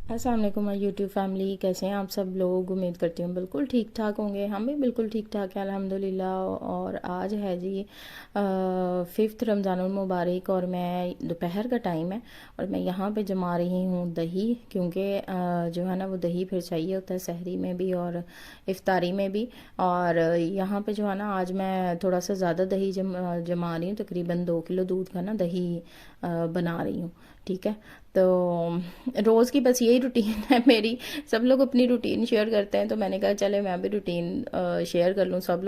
अस्सलाम वालेकुम my YouTube family, कैसे हैं आप सब लोग। उम्मीद करती हूँ बिल्कुल ठीक ठाक होंगे। हम भी बिल्कुल ठीक ठाक हैं अल्हम्दुलिल्लाह। और आज है जी 5th रमज़ानुल मुबारक और मैं दोपहर का टाइम है और मैं यहाँ पे जमा रही हूँ दही, क्योंकि जो है ना वो दही फिर चाहिए होता है सहरी में भी और इफ्तारी में भी। और यहाँ पे जो है ना आज मैं थोड़ा सा ज़्यादा दही जमा रही हूँ, तकरीबन 2 किलो दूध का ना दही बना रही हूँ। ठीक है, तो रोज़ की बस यही रूटीन है मेरी। सब लोग अपनी रूटीन शेयर करते हैं तो मैंने कहा चले मैं भी रूटीन शेयर कर लूँ। सब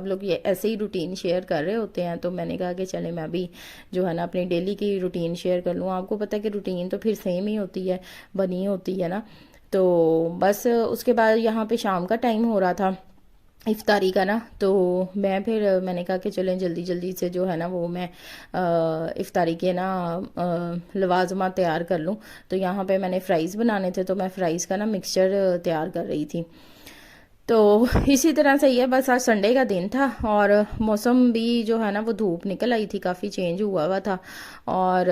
लोग ये ऐसे ही रूटीन शेयर कर रहे होते हैं, तो मैंने कहा कि चले मैं भी जो है ना अपनी डेली की रूटीन शेयर कर लूँ। आपको पता है कि रूटीन तो फिर सेम ही होती है, बनी होती है ना। तो बस उसके बाद यहाँ पे शाम का टाइम हो रहा था इफ्तारी का ना, तो मैं फिर मैंने कहा कि चलें जल्दी जल्दी से जो है ना वो मैं इफ्तारी के ना लवाजमा तैयार कर लूँ। तो यहाँ पे मैंने फ़्राइज़ बनाने थे, तो मैं फ़्राइज़ का ना मिक्सचर तैयार कर रही थी। तो इसी तरह से ही है, बस आज संडे का दिन था और मौसम भी जो है ना वो धूप निकल आई थी, काफ़ी चेंज हुआ हुआ था। और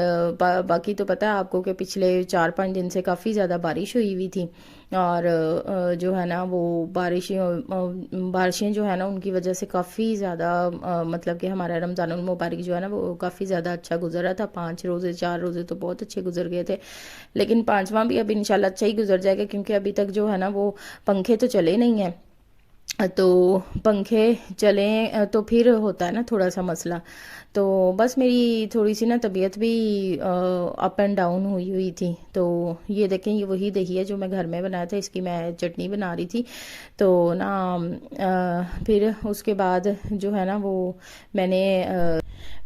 बाकी तो पता है आपको कि पिछले 4-5 दिन से काफ़ी ज़्यादा बारिश हुई हुई थी। और जो है ना वो बारिशें जो है ना उनकी वजह से काफ़ी ज़्यादा मतलब कि हमारा रमज़ानुल मुबारक जो है ना वो काफ़ी ज़्यादा अच्छा गुजरा था। 5 रोज़े 4 रोज़े तो बहुत अच्छे गुजर गए थे, लेकिन पांचवा भी अब इंशाल्लाह अच्छा ही गुजर जाएगा, क्योंकि अभी तक जो है ना वो पंखे तो चले नहीं हैं। तो पंखे चलें तो फिर होता है ना थोड़ा सा मसला। तो बस मेरी थोड़ी सी ना तबीयत भी अप एंड डाउन हुई हुई थी। तो ये देखें, ये वही दही है जो मैं घर में बनाया था, इसकी मैं चटनी बना रही थी। तो ना फिर उसके बाद जो है ना वो मैंने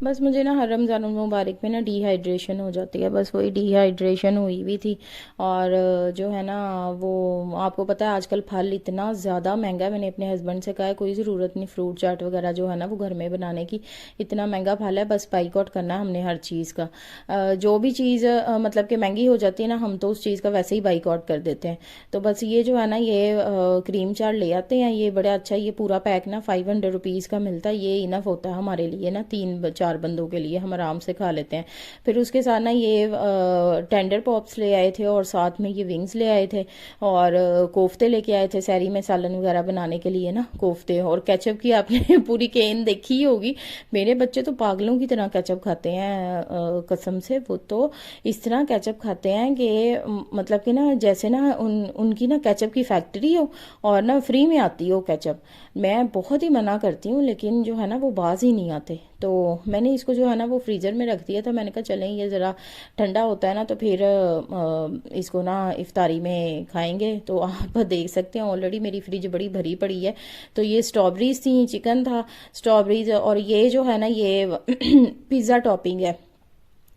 बस मुझे ना हर रमज़ान मुबारक में ना डिहाइड्रेशन हो जाती है, बस वही डिहाइड्रेशन हुई हुई थी। और जो है ना वो आपको पता है आजकल फल इतना ज़्यादा महंगा है। मैंने अपने हस्बैंड से कहा है कोई ज़रूरत नहीं फ्रूट चाट वगैरह जो है ना वो घर में बनाने की, इतना महंगा फल है, बस बाइकआउट करना है हमने हर चीज़ का। जो भी चीज़ मतलब कि महंगी हो जाती है ना, हम तो उस चीज़ का वैसे ही बाइकआउट कर देते हैं। तो बस ये जो है ना ये क्रीम चाट ले आते हैं, ये बड़ा अच्छा, ये पूरा पैक ना 500 रुपीज़ का मिलता है। ये इनफ होता है हमारे लिए ना, 3-4 बंदों के लिए हम आराम से खा लेते हैं। फिर उसके साथ ना ये टेंडर पॉप्स ले आए थे और साथ में ये विंग्स ले आए थे और कोफ्ते लेके आए थे सहरी में सालन वगैरह बनाने के लिए ना, कोफ्ते। और केचप की आपने पूरी केन देखी ही होगी। मेरे बच्चे तो पागलों की तरह केचप खाते हैं, कसम से वो तो इस तरह केचप खाते हैं कि मतलब कि ना जैसे ना उनकी ना केचप की फैक्ट्री हो और ना फ्री में आती हो केचप। मैं बहुत ही मना करती हूँ, लेकिन जो है ना वो बाज ही नहीं आते। तो मैंने इसको जो है ना वो फ्रीज़र में रख दिया था। मैंने कहा चलें ये ज़रा ठंडा होता है ना तो फिर इसको ना इफ्तारी में खाएंगे। तो आप देख सकते हैं ऑलरेडी मेरी फ्रिज बड़ी भरी पड़ी है। तो ये स्ट्रॉबेरीज थी, चिकन था, स्ट्रॉबेरीज, और ये जो है ना ये पिज़्ज़ा टॉपिंग है।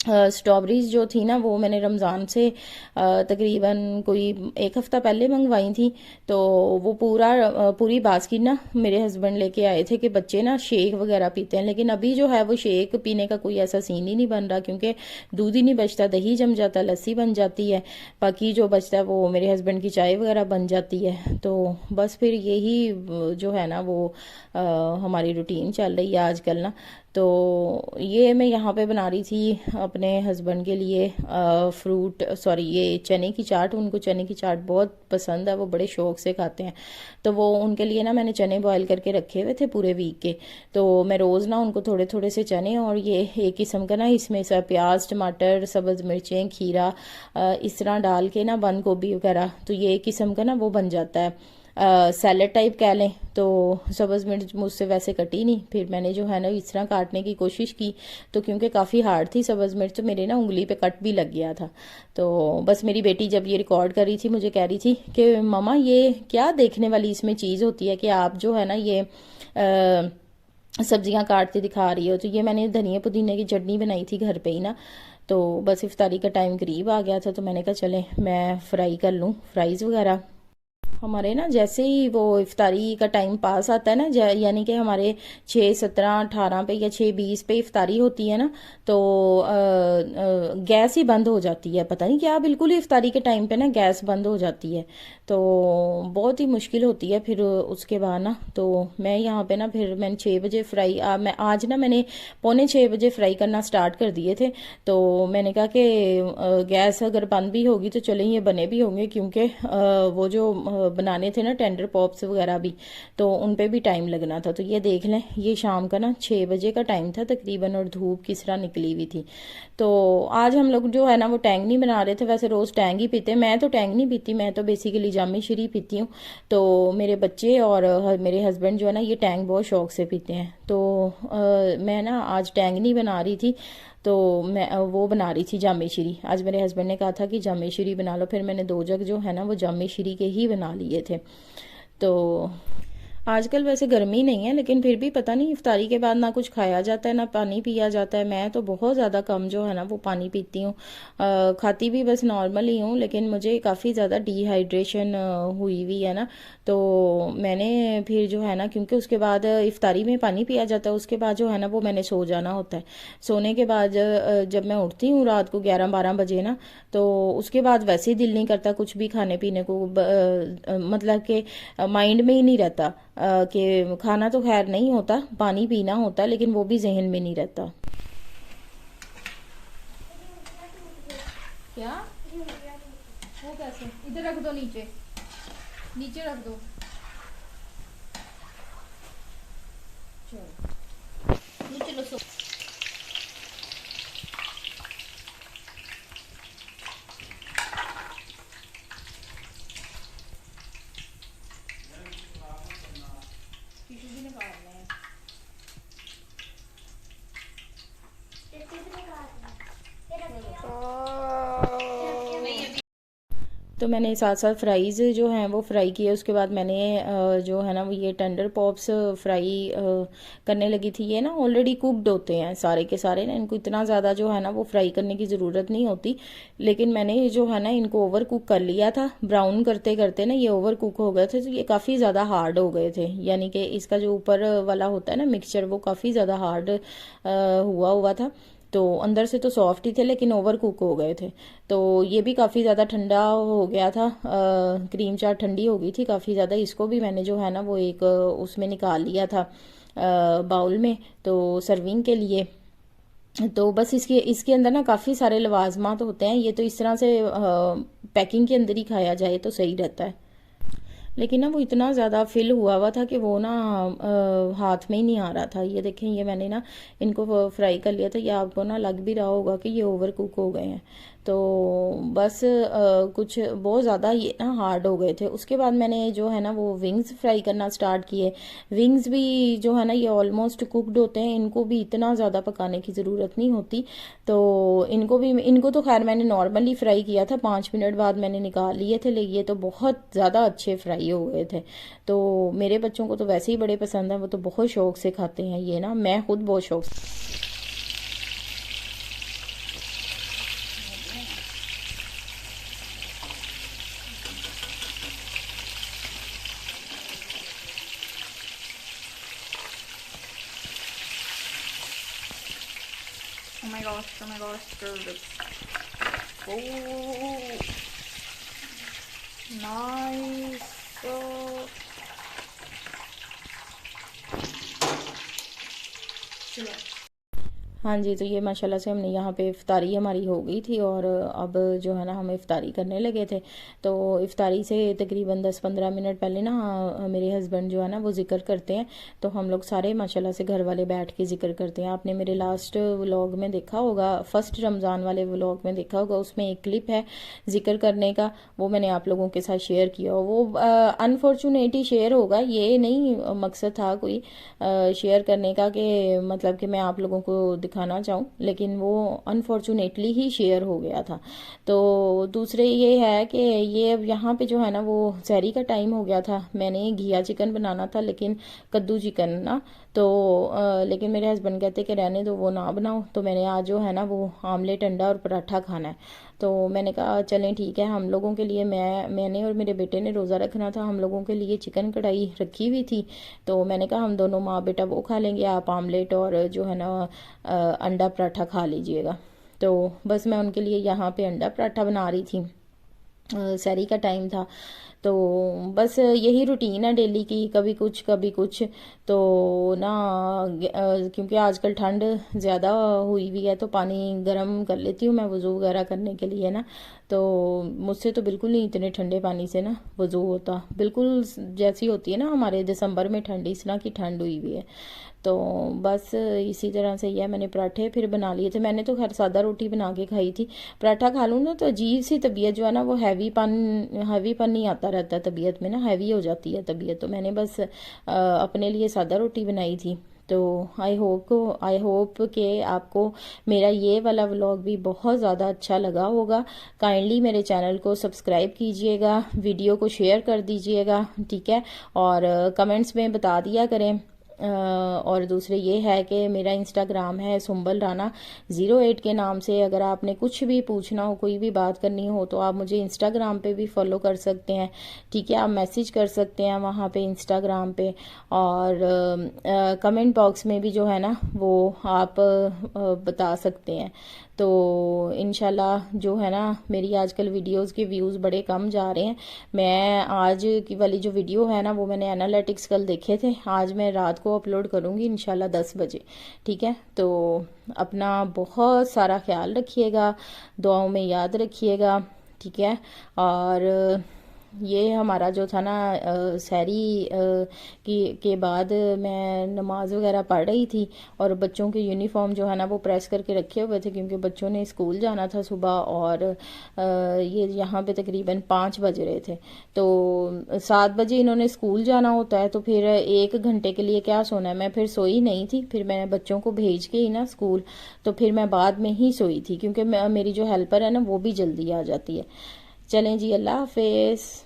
स्ट्रॉबेरीज जो थी ना वो मैंने रमज़ान से तकरीबन कोई 1 हफ़्ता पहले मंगवाई थी। तो वो पूरी बास्केट ना मेरे हस्बैंड लेके आए थे कि बच्चे ना शेक वगैरह पीते हैं, लेकिन अभी जो है वो शेक पीने का कोई ऐसा सीन ही नहीं बन रहा, क्योंकि दूध ही नहीं बचता, दही जम जाता, लस्सी बन जाती है, बाकी जो बचता है वो मेरे हस्बैंड की चाय वगैरह बन जाती है। तो बस फिर यही जो है ना वो हमारी रूटीन चल रही है आजकल ना। तो ये मैं यहाँ पे बना रही थी अपने हस्बैंड के लिए फ्रूट सॉरी ये चने की चाट। उनको चने की चाट बहुत पसंद है, वो बड़े शौक से खाते हैं। तो वो उनके लिए ना मैंने चने बॉईल करके रखे हुए थे पूरे वीक के। तो मैं रोज़ ना उनको थोड़े थोड़े से चने और ये एक किस्म का ना इसमें सब प्याज टमाटर सब्ज़ मिर्चें खीरा इस तरह डाल के ना बंद गोभी वगैरह, तो ये एक किस्म का ना वो बन जाता है सैलड टाइप कह लें। तो सब्ज़ मिर्च मुझसे वैसे कटी नहीं, फिर मैंने जो है ना इस तरह काटने की कोशिश की, तो क्योंकि काफ़ी हार्ड थी सब्ज़ मिर्च तो मेरे ना उंगली पे कट भी लग गया था। तो बस मेरी बेटी जब ये रिकॉर्ड कर रही थी मुझे कह रही थी कि ममा ये क्या देखने वाली इसमें चीज़ होती है कि आप जो है ना ये सब्जियां काटते दिखा रही हो। तो ये मैंने धनिया पुदीने की चटनी बनाई थी घर पे ही ना। तो बस इफ्तारी का टाइम करीब आ गया था, तो मैंने कहा चले मैं फ्राई कर लूँ फ्राइज़ वगैरह। हमारे ना जैसे ही वो इफ्तारी का टाइम पास आता है ना, यानी कि हमारे 6:17-18 पे या 6:20 पे इफ्तारी होती है ना, तो गैस ही बंद हो जाती है। पता नहीं क्या, बिल्कुल ही इफ्तारी के टाइम पे ना गैस बंद हो जाती है। तो बहुत ही मुश्किल होती है फिर उसके बाद ना। तो मैं यहाँ पे ना, फिर मैंने 6 बजे मैं आज ना मैंने 5:45 फ्राई करना स्टार्ट कर दिए थे। तो मैंने कहा कि गैस अगर बंद भी होगी तो चले, ये बने भी होंगे, क्योंकि वो जो बनाने थे ना टेंडर पॉप्स वगैरह भी, तो उन पे भी टाइम लगना था। तो ये देख लें, ये शाम का ना 6 बजे का टाइम था तकरीबन, और धूप किस तरह निकली हुई थी। तो आज हम लोग जो है ना वो टैंग नहीं बना रहे थे। वैसे रोज़ टैंग ही पीते, मैं तो टैंग नहीं पीती, मैं तो बेसिकली जामे श्री पीती हूँ। तो मेरे बच्चे और मेरे हस्बैंड जो है ना ये टैंग बहुत शौक से पीते हैं। तो मैं ना आज टैंग नहीं बना रही थी, तो मैं वो बना रही थी जामे श्री। आज मेरे हस्बैंड ने कहा था कि जामे श्री बना लो, फिर मैंने 2 जग जो है ना वो जामे श्री के ही बना लिए थे। तो आजकल वैसे गर्मी नहीं है, लेकिन फिर भी पता नहीं इफ्तारी के बाद ना कुछ खाया जाता है ना पानी पिया जाता है। मैं तो बहुत ज़्यादा कम जो है ना वो पानी पीती हूँ। खाती भी बस नॉर्मल ही हूँ, लेकिन मुझे काफ़ी ज़्यादा डिहाइड्रेशन हुई हुई है ना। तो मैंने फिर जो है ना, क्योंकि उसके बाद इफ्तारी में पानी पिया जाता है, उसके बाद जो है ना वो मैंने सो जाना होता है। सोने के बाद जब मैं उठती हूँ रात को 11-12 बजे ना, तो उसके बाद वैसे ही दिल नहीं करता कुछ भी खाने पीने को। मतलब कि माइंड में ही नहीं रहता कि खाना तो खैर नहीं होता, पानी पीना होता, लेकिन वो भी जहन में नहीं रहता। क्या? वो कैसे? इधर रख दो, नीचे नीचे रख दो। चलो चलो सो। टिश्यू भी निकालना है। तो मैंने साथ साथ फ्राइज़ जो हैं वो फ्राई किए। उसके बाद मैंने जो है ना वो ये टेंडर पॉप्स फ्राई करने लगी थी। ये ना ऑलरेडी कुकड होते हैं सारे के सारे ना, इनको इतना ज़्यादा जो है ना वो फ्राई करने की ज़रूरत नहीं होती। लेकिन मैंने जो है ना इनको ओवर कुक कर लिया था, ब्राउन करते करते ना ये ओवर कुक हो गए थे, तो ये काफ़ी ज़्यादा हार्ड हो गए थे। यानी कि इसका जो ऊपर वाला होता है ना मिक्सचर, वो काफ़ी ज़्यादा हार्ड हुआ हुआ था। तो अंदर से तो सॉफ्ट ही थे, लेकिन ओवर कुक हो गए थे। तो ये भी काफ़ी ज़्यादा ठंडा हो गया था, क्रीम चाट ठंडी हो गई थी काफ़ी ज़्यादा। इसको भी मैंने जो है ना वो एक उसमें निकाल लिया था, बाउल में, तो सर्विंग के लिए। तो बस इसके इसके अंदर ना काफ़ी सारे लवाजमात होते हैं। ये तो इस तरह से पैकिंग के अंदर ही खाया जाए तो सही रहता है। लेकिन ना वो इतना ज़्यादा फिल हुआ हुआ था कि वो ना हाथ में ही नहीं आ रहा था। ये देखें, ये मैंने ना इनको फ्राई कर लिया था। ये आपको ना लग भी रहा होगा कि ये ओवर कुक हो गए हैं। तो बस कुछ बहुत ज़्यादा ये ना हार्ड हो गए थे। उसके बाद मैंने जो है ना वो विंग्स फ्राई करना स्टार्ट किए। विंग्स भी जो है ना ये ऑलमोस्ट कुकड होते हैं, इनको भी इतना ज़्यादा पकाने की ज़रूरत नहीं होती। तो इनको तो खैर मैंने नॉर्मली फ्राई किया था, 5 मिनट बाद मैंने निकाल लिए थे। लेकिन ये तो बहुत ज़्यादा अच्छे फ्राई हो गए थे। तो मेरे बच्चों को तो वैसे ही बड़े पसंद है, वो तो बहुत शौक से खाते हैं ये ना, मैं खुद बहुत शौक से। Oh my gosh, oh my gosh, good. Oh, nice. So, हाँ जी, तो ये माशाल्लाह से हमने यहाँ पे इफ्तारी हमारी हो गई थी, और अब जो है ना हम इफ्तारी करने लगे थे। तो इफ्तारी से तकरीबन 10-15 मिनट पहले ना मेरे हस्बैंड जो है ना वो ज़िक्र करते हैं। तो हम लोग सारे माशाल्लाह से घर वाले बैठ के ज़िक्र करते हैं। आपने मेरे लास्ट व्लॉग में देखा होगा, फर्स्ट रमज़ान वाले व्लॉग में देखा होगा, उसमें एक क्लिप है ज़िक्र करने का, वो मैंने आप लोगों के साथ शेयर किया। वो अनफॉर्चुनेटली शेयर होगा, ये नहीं मकसद था कोई शेयर करने का कि मतलब कि मैं आप लोगों को दिखाना चाहूँ, लेकिन वो अनफॉर्चुनेटली ही शेयर हो गया था। तो दूसरे ये है कि ये अब यहाँ पे जो है ना वो सहरी का टाइम हो गया था। मैंने घिया चिकन बनाना था, लेकिन कद्दू चिकन ना, तो लेकिन मेरे हस्बैंड कहते कि रहने दो, वो ना बनाओ। तो मैंने आज जो है ना वो आमलेट अंडा और पराठा खाना है। तो मैंने कहा चलें ठीक है, हम लोगों के लिए मैंने और मेरे बेटे ने रोज़ा रखना था, हम लोगों के लिए चिकन कढ़ाई रखी हुई थी। तो मैंने कहा हम दोनों माँ बेटा वो खा लेंगे, आप आमलेट और जो है ना अंडा पराठा खा लीजिएगा। तो बस मैं उनके लिए यहाँ पे अंडा पराठा बना रही थी। सहरी का टाइम था। तो बस यही रूटीन है डेली की, कभी कुछ कभी कुछ। तो ना क्योंकि आजकल ठंड ज़्यादा हुई हुई है तो पानी गर्म कर लेती हूँ मैं वज़ू वगैरह करने के लिए ना। तो मुझसे तो बिल्कुल नहीं इतने ठंडे पानी से ना वज़ू होता, बिल्कुल जैसी होती है ना हमारे दिसंबर में ठंड, इस तरह की ठंड हुई हुई है। तो बस इसी तरह से यह मैंने पराठे फिर बना लिए थे। मैंने तो खैर सादा रोटी बना के खाई थी। पराठा खा लूँ ना तो अजीब सी तबीयत जो है ना वो हैवीपन नहीं आता रहता तबीयत में ना, हैवी हो जाती है तबीयत। तो मैंने बस अपने लिए सादा रोटी बनाई थी। तो आई होप कि आपको मेरा ये वाला व्लॉग भी बहुत ज़्यादा अच्छा लगा होगा। काइंडली मेरे चैनल को सब्सक्राइब कीजिएगा, वीडियो को शेयर कर दीजिएगा, ठीक है। और कमेंट्स में बता दिया करें। और दूसरे ये है कि मेरा इंस्टाग्राम है सुंबल राना 08 के नाम से। अगर आपने कुछ भी पूछना हो, कोई भी बात करनी हो तो आप मुझे इंस्टाग्राम पे भी फॉलो कर सकते हैं, ठीक है। आप मैसेज कर सकते हैं वहाँ पे इंस्टाग्राम पे। और कमेंट बॉक्स में भी जो है ना वो आप बता सकते हैं। तो इंशाल्लाह जो है ना मेरी आजकल वीडियोस के व्यूज़ बड़े कम जा रहे हैं। मैं आज की वाली जो वीडियो है ना वो मैंने एनालिटिक्स कल देखे थे, आज मैं रात को अपलोड करूँगी इंशाल्लाह 10 बजे, ठीक है। तो अपना बहुत सारा ख्याल रखिएगा, दुआओं में याद रखिएगा, ठीक है। और ये हमारा जो था ना सहरी के बाद मैं नमाज वगैरह पढ़ रही थी और बच्चों के यूनिफॉर्म जो है ना वो प्रेस करके रखे हुए थे क्योंकि बच्चों ने स्कूल जाना था सुबह। और ये यहाँ पे तकरीबन 5 बज रहे थे। तो 7 बजे इन्होंने स्कूल जाना होता है, तो फिर 1 घंटे के लिए क्या सोना है। मैं फिर सोई नहीं थी, फिर मैं बच्चों को भेज के ही ना स्कूल, तो फिर मैं बाद में ही सोई थी क्योंकि मेरी जो हेल्पर है ना वो भी जल्दी आ जाती है। चलें जी, अल्लाह हाफिज़।